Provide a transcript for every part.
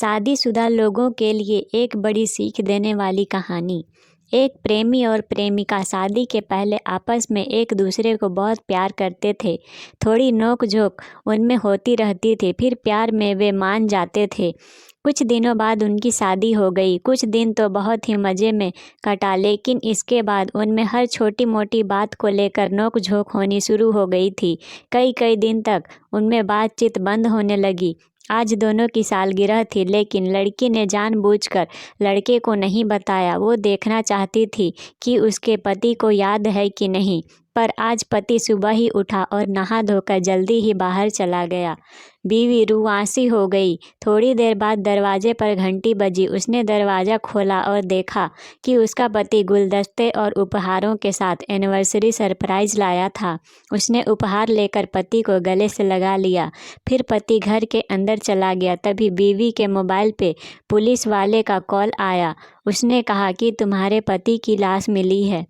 शादीशुदा लोगों के लिए एक बड़ी सीख देने वाली कहानी। एक प्रेमी और प्रेमिका शादी के पहले आपस में एक दूसरे को बहुत प्यार करते थे। थोड़ी नोक-झोंक उनमें होती रहती थी, फिर प्यार में वे मान जाते थे। कुछ दिनों बाद उनकी शादी हो गई। कुछ दिन तो बहुत ही मज़े में कटा, लेकिन इसके बाद उनमें हर छोटी-मोटी बात को लेकर नोक-झोंक होनी शुरू हो गई थी। कई-कई दिन तक उनमें बातचीत बंद होने लगी। आज दोनों की सालगिरह थी, लेकिन लड़की ने जानबूझकर लड़के को नहीं बताया। वो देखना चाहती थी कि उसके पति को याद है कि नहीं। पर आज पति सुबह ही उठा और नहा धोकर जल्दी ही बाहर चला गया। बीवी रुआंसी हो गई। थोड़ी देर बाद दरवाजे पर घंटी बजी। उसने दरवाज़ा खोला और देखा कि उसका पति गुलदस्ते और उपहारों के साथ एनिवर्सरी सरप्राइज़ लाया था। उसने उपहार लेकर पति को गले से लगा लिया। फिर पति घर के अंदर चला गया। तभी बीवी के मोबाइल पे पुलिस वाले का कॉल आया। उसने कहा कि तुम्हारे पति की लाश मिली है।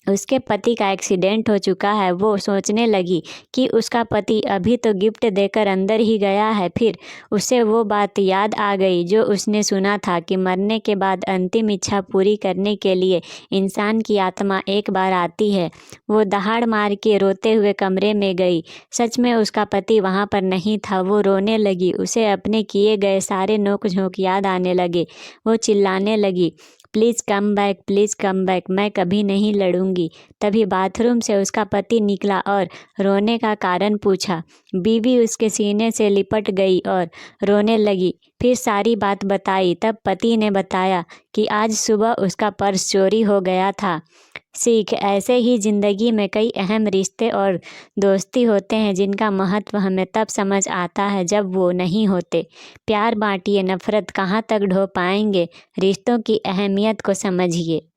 उसके पति का एक्सीडेंट हो चुका है। वो सोचने लगी कि उसका पति अभी तो गिफ्ट देकर अंदर ही गया है। फिर उसे वो बात याद आ गई जो उसने सुना था कि मरने के बाद अंतिम इच्छा पूरी करने के लिए इंसान की आत्मा एक बार आती है। वो दहाड़ मार के रोते हुए कमरे में गई। सच में उसका पति वहाँ पर नहीं था। वो रोने लगी। उसे अपने किए गए सारे नोक-झोंक याद आने लगे। वो चिल्लाने लगी, please come back, please come back, मैं कभी नहीं लड़ूंगी। तभी बाथरूम से उसका पति निकला और रोने का कारण पूछा। बीवी उसके सीने से लिपट गई और रोने लगी। फिर सारी बात बताई। तब पति ने बताया कि आज सुबह उसका पर्स चोरी हो गया था। सीख, ऐसे ही ज़िंदगी में कई अहम रिश्ते और दोस्ती होते हैं जिनका महत्व हमें तब समझ आता है जब वो नहीं होते। प्यार बांटिए, नफ़रत कहाँ तक ढो पाएंगे। रिश्तों की अहमियत को समझिए।